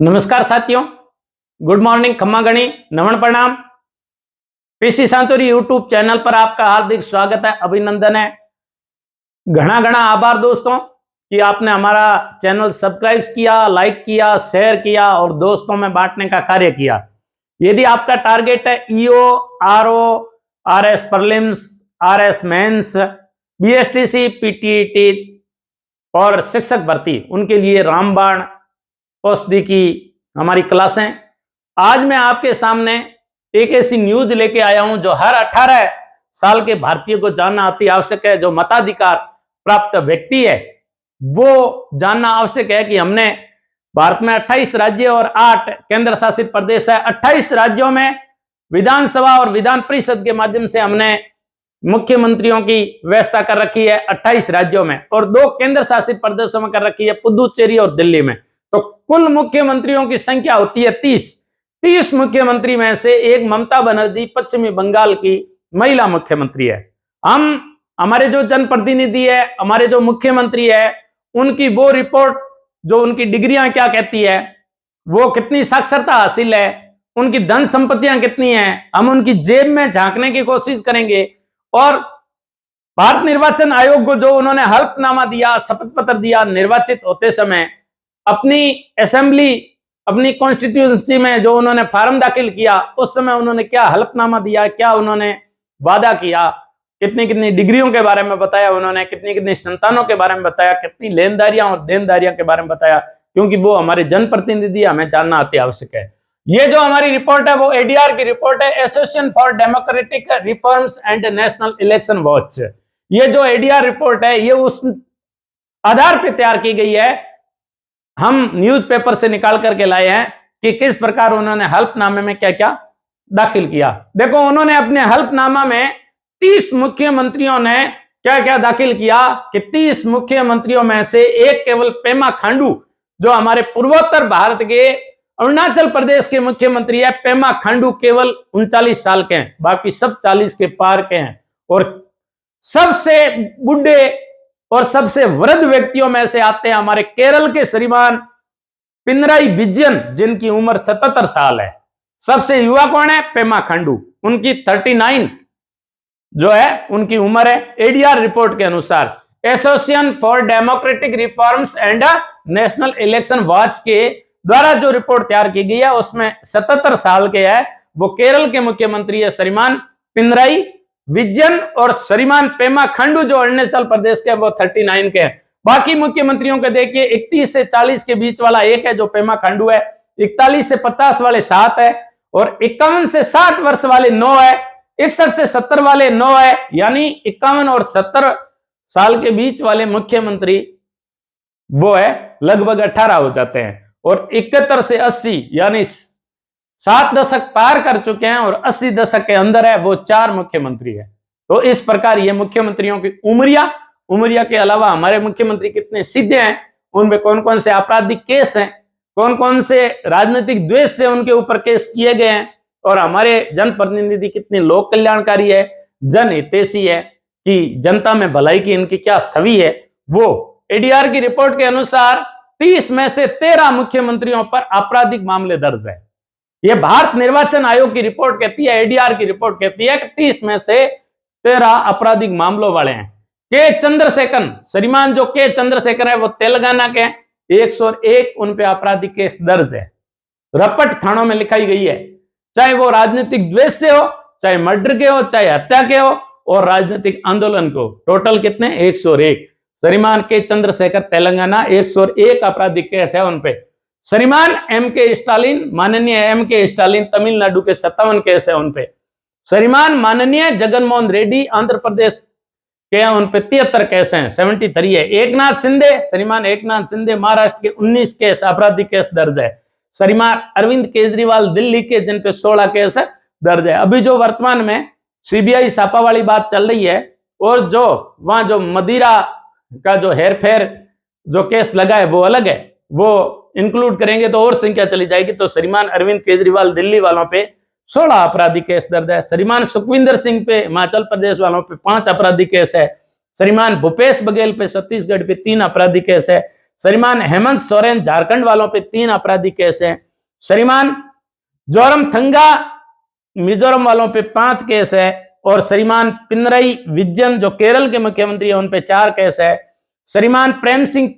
नमस्कार साथियों, good morning, खम्मा गणी, नमन प्रणाम। पीसी सांचोरी यूट्यूब चैनल पर आपका हार्दिक स्वागत है, अभिनंदन है। घना घना आभार दोस्तों कि आपने हमारा चैनल सब्सक्राइब किया, लाइक किया, शेयर किया और दोस्तों में बांटने का कार्य किया। यदि आपका टारगेट है EO, RO, RS prelims, RS mains, BSTC, PTET और शिक्षक भर्ती, उनके लिए रामबाण औषधि की हमारी क्लासें। आज मैं आपके सामने एक ऐसी न्यूज लेके आया हूं जो हर 18 साल के भारतीय को जानना अति आवश्यक है। जो मताधिकार प्राप्त व्यक्ति है वो जानना आवश्यक है कि हमने भारत में 28 राज्य और 8 केंद्र शासित प्रदेश है। 28 राज्यों में विधानसभा और विधान परिषद के माध्यम से हमने मुख्यमंत्रियों की व्यवस्था कर रखी है 28 राज्यों में, और 2 केंद्र शासित प्रदेशों में कर रखी है, पुदुचेरी और दिल्ली में। तो कुल मुख्यमंत्रियों की संख्या होती है 30 मुख्यमंत्री में से एक ममता बनर्जी पश्चिमी बंगाल की महिला मुख्यमंत्री है। हमारे जो जनप्रतिनिधि है, हमारे जो मुख्यमंत्री है, उनकी वो रिपोर्ट, जो उनकी डिग्रियां क्या कहती है, वो कितनी साक्षरता हासिल है, उनकी धन संपत्तियां कितनी हैं, हम उनकी जेब में झांकने की कोशिश करेंगे। और भारत निर्वाचन आयोग को जो उन्होंने हल्फनामा दिया, शपथ पत्र दिया निर्वाचित होते समय, अपनी असेंबली, अपनी कॉन्स्टिट्यूएंसी में जो उन्होंने फॉर्म दाखिल किया, उस समय उन्होंने क्या हल्फनामा दिया, क्या उन्होंने वादा किया, कितनी कितनी डिग्रियों के बारे में बताया उन्होंने, कितनी कितनी संतानों के बारे में बताया, कितनी लेनदारियां और देनदारियां के बारे में बताया, क्योंकि वो हमारे जनप्रतिनिधि, हमें जानना अति आवश्यक है। ये जो हमारी रिपोर्ट है वो एडीआर की रिपोर्ट है, association for democratic reforms and national election watch. ये जो एडीआर रिपोर्ट है ये उस आधार पर तैयार की गई है, हम न्यूज़पेपर से निकाल करके लाए हैं कि किस प्रकार उन्होंने हल्फनामे में क्या क्या दाखिल किया। देखो, उन्होंने अपने हल्फनामा में 30 मुख्यमंत्रियों ने क्या क्या दाखिल किया कि 30 मुख्यमंत्रियों में से एक केवल पेमा खांडू, जो हमारे पूर्वोत्तर भारत के अरुणाचल प्रदेश के मुख्यमंत्री है, पेमा खांडू केवल 39 साल के हैं, बाकी सब 40 के पार के हैं। और सबसे बुढ़े और सबसे वृद्ध व्यक्तियों में से आते हैं हमारे केरल के श्रीमान पिनराई विजयन, जिनकी उम्र 77 साल है। सबसे युवा कौन है? पेमा खांडू, उनकी 39 जो है उनकी उम्र है। एडीआर रिपोर्ट के अनुसार, association for democratic reforms and national election watch के द्वारा जो रिपोर्ट तैयार की गई है उसमें 77 साल के है वो केरल के मुख्यमंत्री है श्रीमान पिनराई विजयन, और श्रीमान पेमा खांडू जो अरुणाचल प्रदेश के वो 39 के हैं। बाकी मुख्यमंत्रियों के देखिए 31 से 40 के बीच वाला एक है जो पेमा खांडू है, 41 से 50 वाले 7 है, और 51 से 60 वर्ष वाले 9 है, 61 से 70 वाले 9 है, यानी 51 और 70 साल के बीच वाले मुख्यमंत्री वो है लगभग 18 हो जाते हैं, और 71 से 80 यानी 7 दशक पार कर चुके हैं और 80 दशक के अंदर है वो 4 मुख्यमंत्री है। तो इस प्रकार ये मुख्यमंत्रियों की उमरिया के अलावा हमारे मुख्यमंत्री कितने सीधे हैं, उनमें कौन कौन से आपराधिक केस हैं, कौन कौन से राजनीतिक द्वेष से उनके ऊपर केस किए गए हैं, और हमारे जनप्रतिनिधि कितने लोक कल्याणकारी है, जनहितैषी है, कि जनता में भलाई की इनकी क्या छवि है। वो एडीआर की रिपोर्ट के अनुसार 30 में से 13 मुख्यमंत्रियों पर आपराधिक मामले दर्ज है। यह भारत निर्वाचन आयोग की रिपोर्ट कहती है, एडीआर की रिपोर्ट कहती है कि 30 में से 13 आपराधिक मामलों वाले हैं। के चंद्रशेखर, श्रीमान जो के चंद्रशेखर है वो तेलंगाना के, 101 उन पे आपराधिक केस दर्ज है, रपट थानों में लिखाई गई है, चाहे वो राजनीतिक द्वेष से हो, चाहे मर्डर के हो, चाहे हत्या के हो, और राजनीतिक आंदोलन को। टोटल कितने? 101। श्रीमान के चंद्रशेखर तेलंगाना, 101 आपराधिक केस है उनपे। श्रीमान एम के स्टालिन, माननीय एम के स्टालिन तमिलनाडु के 57 केस है उनपे। श्रीमान माननीय जगनमोहन रेड्डी आंध्र प्रदेश के, उनपे 73 केस हैं, 73 है। एकनाथ शिंदे, श्रीमान एकनाथ शिंदे महाराष्ट्र के 19 केस आपराधिक केस दर्ज है। श्रीमान अरविंद केजरीवाल दिल्ली के, जिन पे 16 केस दर्ज है। अभी जो वर्तमान में सीबीआई छापा वाली बात चल रही है, और जो वहां जो मदिरा का जो हेरफेर जो केस लगा है वो अलग है, वो इंक्लूड करेंगे तो और संख्या चली जाएगी। तो श्रीमान अरविंद केजरीवाल दिल्ली वालों पे 16 आपराधिक केस दर्ज है। श्रीमान सुखविंदर सिंह पे हिमाचल प्रदेश वालों पे 5 आपराधिक केस है। श्रीमान भूपेश बघेल पे छत्तीसगढ़ पे 3 आपराधिक केस है। श्रीमान हेमंत सोरेन झारखंड वालों पे 3 आपराधिक केस हैं। श्रीमान जोरमथंगा मिजोरम वालों पे 5 केस है। और श्रीमान पिनरई विजयन जो केरल के मुख्यमंत्री है उन पे 4 केस है। श्रीमान प्रेम सिंह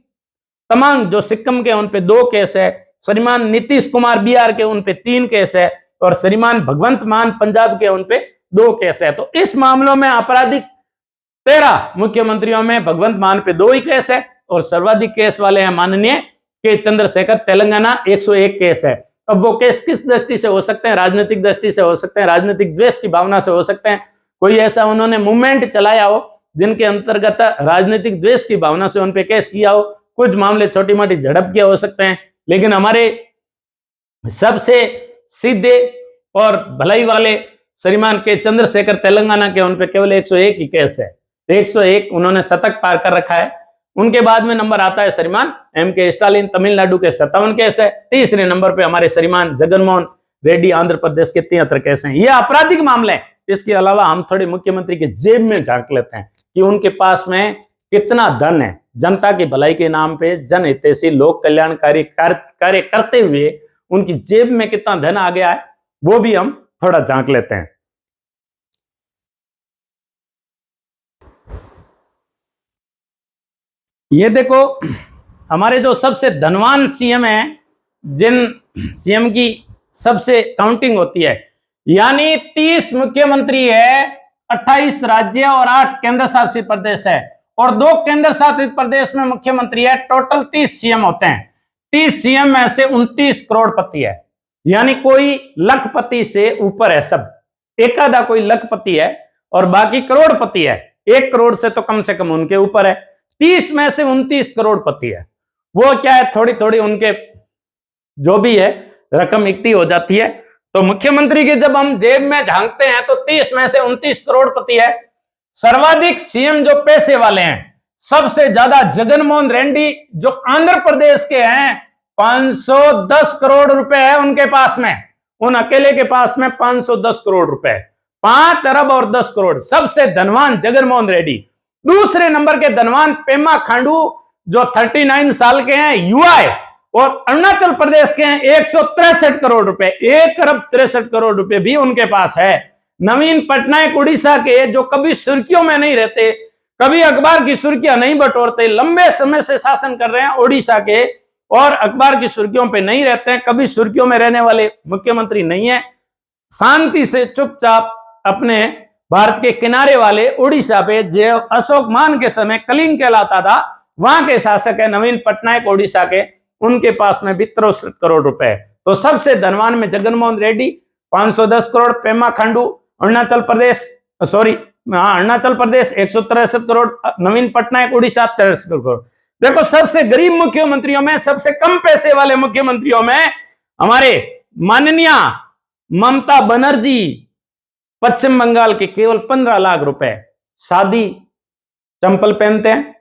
तमांग जो सिक्किम के उन पे 2 केस है। श्रीमान नीतीश कुमार बिहार के उन पे 3 केस है। और श्रीमान भगवंत मान पंजाब के उन पे 2 केस है। तो इस मामलों में आपराधिक 13 मुख्यमंत्रियों में भगवंत मान पे 2 ही केस है और सर्वाधिक केस वाले हैं माननीय के चंद्रशेखर, तेलंगाना 101 केस है। अब वो केस किस दृष्टि से हो सकते हैं? राजनीतिक दृष्टि से हो सकते हैं, राजनीतिक द्वेष की भावना से हो सकते हैं, कोई ऐसा उन्होंने मूवमेंट चलाया हो जिनके अंतर्गत राजनीतिक द्वेष की भावना से उन पे केस किया हो, कुछ मामले छोटी मोटी झड़प के हो सकते हैं। लेकिन हमारे सबसे सीधे और भलाई वाले श्रीमान के चंद्रशेखर तेलंगाना के उन पे केवल 101 ही केस है। 101 उन्होंने शतक पार कर रखा है। उनके बाद में नंबर आता है श्रीमान M.K. स्टालिन तमिलनाडु के 57 केस है। तीसरे नंबर पे हमारे श्रीमान जगनमोहन रेड्डी आंध्र प्रदेश के 73 केस हैं। ये आपराधिक मामले हैं। इसके अलावा हम थोड़े मुख्यमंत्री के जेब में झांक लेते हैं कि उनके पास में कितना धन है। जनता की भलाई के नाम पे जनहितैषी लोक कल्याणकारी कार्य करते हुए उनकी जेब में कितना धन आ गया है वो भी हम थोड़ा झांक लेते हैं। ये देखो हमारे जो सबसे धनवान सीएम हैं, जिन सीएम की सबसे काउंटिंग होती है, यानी 30 मुख्यमंत्री है, 28 राज्य और 8 केंद्र शासित प्रदेश है और 2 केंद्र शासित प्रदेश में मुख्यमंत्री है। टोटल 30 सीएम होते हैं। 30 सीएम में से 29 करोड़पति है, यानी कोई लखपति से ऊपर है। सब एकाधा कोई लखपति है और बाकी करोड़पति है। 1 करोड़ से तो कम से कम उनके ऊपर है। 30 में से 29 करोड़पति है। वो क्या है, थोड़ी थोड़ी उनके जो भी है रकम इकट्ठी हो जाती है। तो मुख्यमंत्री की जब हम जेब में झांकते हैं तो 30 में से 29 करोड़पति है। सर्वाधिक सीएम जो पैसे वाले हैं, सबसे ज्यादा जगनमोहन रेड्डी जो आंध्र प्रदेश के हैं, 510 करोड़ रुपए है उनके पास में। उन अकेले के पास में 510 करोड़ रुपए, 5 अरब और 10 करोड़। सबसे धनवान जगनमोहन रेड्डी। दूसरे नंबर के धनवान पेमा खांडू जो 39 साल के हैं, युवा है और अरुणाचल प्रदेश के हैं, 163 करोड़ रुपए, 1 अरब 63 करोड़ रुपए भी उनके पास है। नवीन पटनायक उड़ीसा के जो कभी सुर्खियों में नहीं रहते, कभी अखबार की सुर्खियां नहीं बटोरते, लंबे समय से शासन कर रहे हैं उड़ीसा के और अखबार की सुर्खियों पे नहीं रहते हैं, कभी सुर्खियों में रहने वाले मुख्यमंत्री नहीं है। शांति से चुपचाप अपने भारत के किनारे वाले उड़ीसा पे जो अशोक मान के समय कलिंग कहलाता था, वहां के शासक है नवीन पटनायक उड़ीसा के। उनके पास में भी 63 करोड़ रुपए। तो सबसे धनवान में जगनमोहन रेड्डी 510 करोड़, पेमा खांडू अरुणाचल प्रदेश 163 करोड़, नवीन पटनायक उड़ीसा 63 करोड़। देखो सबसे गरीब मुख्यमंत्रियों में, सबसे कम पैसे वाले मुख्यमंत्रियों में हमारे माननीय ममता बनर्जी पश्चिम बंगाल के केवल 15 लाख रुपए। सादी चंपल पहनते हैं,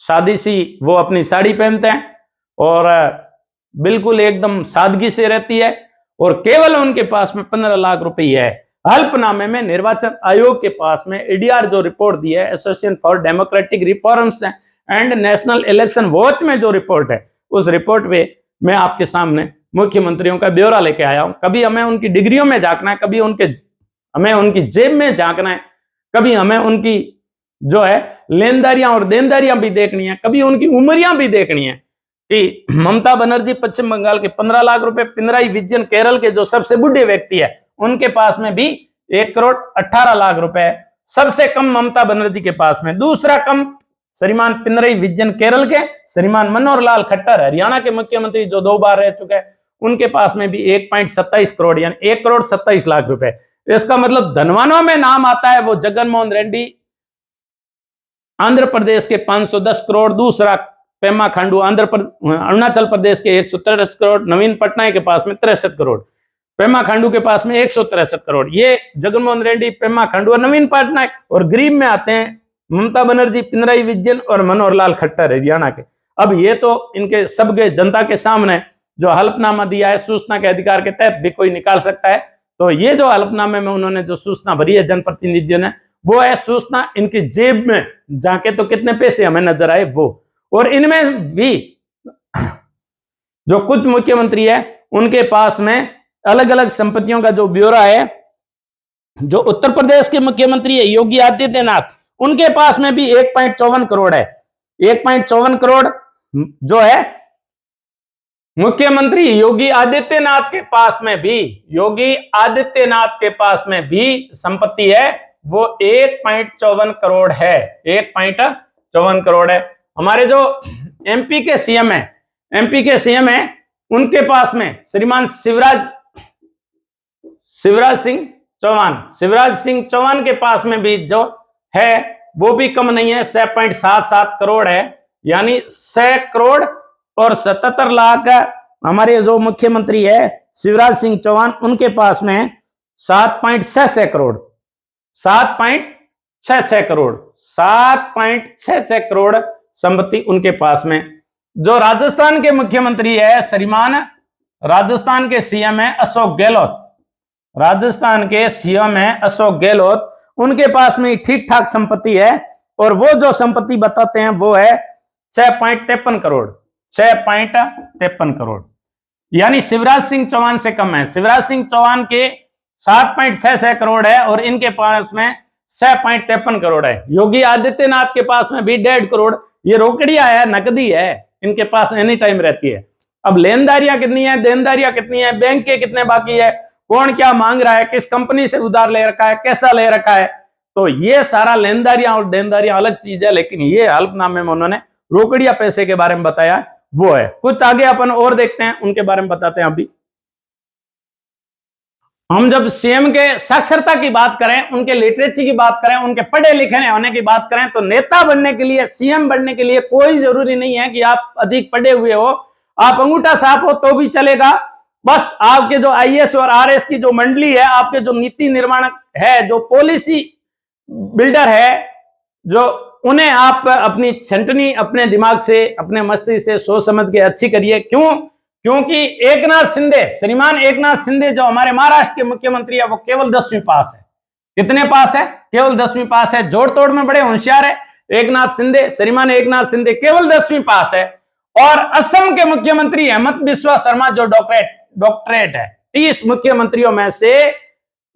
सादी सी वो अपनी साड़ी पहनते हैं और बिल्कुल एकदम सादगी से रहती है और केवल उनके पास में 15 लाख रुपए है। हल्फनामे में निर्वाचन आयोग के पास में एडीआर जो रिपोर्ट दी है, association for democratic reforms and national election watch में जो रिपोर्ट है, उस रिपोर्ट पे मैं आपके सामने मुख्यमंत्रियों का ब्यौरा लेके आया हूं। कभी हमें उनकी डिग्रियों में झांकना है, कभी हमें उनकी जेब में झांकना है, कभी हमें उनकी जो है लेनदारियां और देनदारियां भी देखनी है, कभी उनकी उमरियां भी देखनी है कि ममता बनर्जी पश्चिम बंगाल के 15 लाख रुपए, पिनराई विजयन केरल के जो सबसे बुढ़े व्यक्ति है उनके पास में भी 1 करोड़ 18 लाख रुपए। सबसे कम ममता बनर्जी के पास में। दूसरा कम श्रीमान पिनराई विजयन केरल के, श्रीमान मनोहर लाल खट्टर हरियाणा के मुख्यमंत्री जो 2 बार रह चुके हैं, उनके पास में भी 1.27 करोड़ यानी 1 करोड़ 27 लाख रुपए। इसका मतलब धनवानों में नाम आता है वो जगनमोहन रेड्डी आंध्र प्रदेश के 510 करोड़, दूसरा पेमा खांडू अरुणाचल प्रदेश के 163 करोड़, नवीन पटनायक के पास में 63 करोड़, पेमा खांडू के पास में 163 करोड़। ये जगनमोहन रेड्डी, पेमा खांडू और नवीन पटनायक। और गरीब में आते हैं ममता बनर्जी, पिनराई विजयन और मनोहर लाल खट्टर हरियाणा के। अब ये तो इनके सबके जनता के सामने जो हल्फनामा दिया है, सूचना के अधिकार के तहत भी कोई निकाल सकता है। तो ये जो हल्फनामे में उन्होंने जो सूचना भरी है जनप्रतिनिधियों ने, वो है सूचना इनकी जेब में जाके तो कितने पैसे हमें नजर आए वो। और इनमें भी जो कुछ मुख्यमंत्री है उनके पास में अलग अलग संपत्तियों का जो ब्यौरा है। जो उत्तर प्रदेश के मुख्यमंत्री है योगी आदित्यनाथ, उनके पास में भी 1.54 करोड़ है। 1.54 करोड़ जो है मुख्यमंत्री योगी आदित्यनाथ के पास में भी, योगी आदित्यनाथ के पास में भी संपत्ति है, वो 1.54 करोड़ है। 1.54 करोड़ है। हमारे जो एमपी के सीएम है, एमपी के सीएम है, उनके पास में श्रीमान शिवराज सिंह चौहान के पास में भी जो है वो भी कम नहीं है, 6.77 करोड़ है। यानी 6 करोड़ और 77 लाख हमारे जो मुख्यमंत्री है शिवराज सिंह चौहान, उनके पास में 7.66 करोड़ 7.66 करोड़ 7.66 करोड़ संपत्ति उनके पास में। जो राजस्थान के मुख्यमंत्री है श्रीमान, राजस्थान के सीएम है अशोक गहलोत, राजस्थान के सीएम है अशोक गहलोत, उनके पास में ठीक ठाक संपत्ति है। और वो जो संपत्ति बताते हैं वो है 6.53 करोड़ 6.53 करोड़, यानी शिवराज सिंह चौहान से कम है। शिवराज सिंह चौहान के 7.66 करोड़ है और इनके पास में 6.53 करोड़ है। योगी आदित्यनाथ के पास में भी 1.5 करोड़, ये रोकड़िया है, नकदी है, इनके पास एनी टाइम रहती है। अब लेनदारियां कितनी है, देनदारियां कितनी है, बैंक के कितने बाकी है, कौन क्या मांग रहा है, किस कंपनी से उधार ले रखा है, कैसा ले रखा है, तो ये सारा लेनदारियां और देनदारियां अलग चीज है। लेकिन ये हल्फनामे में उन्होंने रोकड़िया पैसे के बारे में बताया वो है। कुछ आगे अपन और देखते हैं, उनके बारे में बताते हैं। अभी हम जब सीएम के साक्षरता की बात करें, उनके लिटरेसी की बात करें, उनके पढ़े लिखे होने की बात करें, तो नेता बनने के लिए, सीएम बनने के लिए कोई जरूरी नहीं है कि आप अधिक पढ़े हुए हो, आप अंगूठा साफ हो तो भी चलेगा। बस आपके जो आईएएस और आरएस की जो मंडली है, आपके जो नीति निर्माणक है, जो पॉलिसी बिल्डर है, जो उन्हें आप अपनी छंटनी अपने दिमाग से, अपने मस्तिष्क से सोच समझ के अच्छी करिए। क्यों? क्योंकि एकनाथ शिंदे, श्रीमान एकनाथ शिंदे जो हमारे महाराष्ट्र के मुख्यमंत्री है, वो केवल 10वीं पास है। कितने पास है? केवल 10वीं पास है। जोड़ तोड़ में बड़े होशियार है एकनाथ शिंदे, श्रीमान एकनाथ शिंदे केवल 10वीं पास है। और असम के मुख्यमंत्री हेमंत बिस्वा शर्मा जो डॉक्टरेट है, 30 मुख्यमंत्रियों में से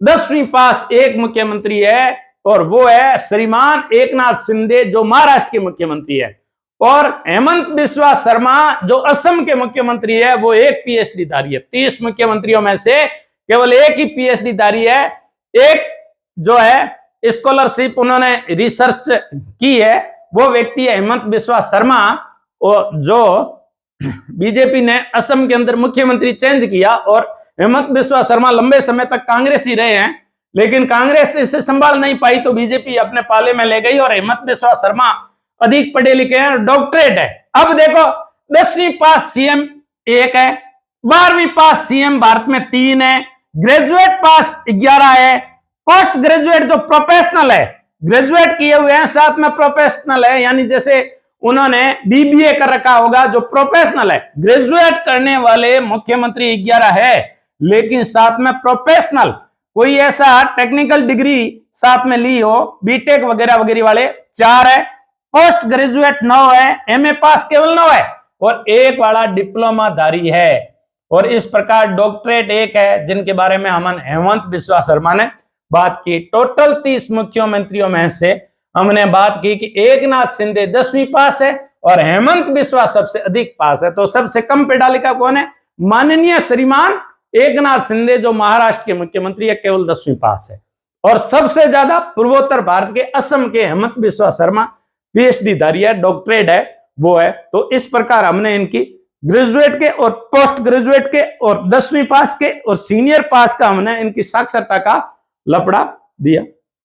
10वीं पास एक मुख्यमंत्री है, और वो है श्रीमान एकनाथ शिंदे जो महाराष्ट्र के मुख्यमंत्री है। और हेमंत बिस्वा शर्मा जो असम के मुख्यमंत्री है, वो एक पीएचडी धारी है। 30 मुख्यमंत्रियों में से केवल एक ही पीएचडी धारी है। एक जो है स्कॉलरशिप उन्होंने रिसर्च की है, वो व्यक्ति है हेमंत बिस्वा शर्मा, और जो बीजेपी ने असम के अंदर मुख्यमंत्री चेंज किया। और हेमंत बिस्वा शर्मा लंबे समय तक कांग्रेस ही रहे हैं, लेकिन कांग्रेस इसे संभाल नहीं पाई तो बीजेपी अपने पाले में ले गई। और हेमंत बिस्वा शर्मा अधिक पढ़े लिखे हैं, डॉक्टरेट है। अब देखो 10वीं पास सीएम एक है, 12वीं पास सीएम भारत में 3 है, ग्रेजुएट पास 11 है, पोस्ट ग्रेजुएट जो प्रोफेशनल है, ग्रेजुएट किए हुए हैं साथ में प्रोफेशनल है, यानी जैसे उन्होंने बीबीए कर रखा होगा, जो प्रोफेशनल है। ग्रेजुएट करने वाले मुख्यमंत्री 11 है, लेकिन साथ में प्रोफेशनल कोई ऐसा टेक्निकल डिग्री साथ में ली हो, बीटेक वगैरह वगैरह वाले 4 है, पोस्ट ग्रेजुएट 9 है, एमए पास केवल 9 है, और एक वाला डिप्लोमा धारी है। और इस प्रकार डॉक्टरेट एक है, जिनके बारे में हम हेमंत बिस्वा शर्मा ने बात की। टोटल 30 मुख्यमंत्रियों में से हमने बात की कि एकनाथ शिंदे 10वीं पास है और हेमंत बिस्वा सबसे अधिक पास है। तो सबसे कम पढ़ा लिखा कौन है? माननीय श्रीमान एकनाथ शिंदे जो महाराष्ट्र के मुख्यमंत्री है, केवल 10वीं पास है। और सबसे ज्यादा पूर्वोत्तर भारत के असम के हेमंत बिस्वा शर्मा पीएचडी धारी है, डॉक्टरेट है, वो है। तो इस प्रकार हमने इनकी ग्रेजुएट के और पोस्ट ग्रेजुएट के और 10वीं पास के और सीनियर पास का हमने इनकी साक्षरता का लपड़ा दिया।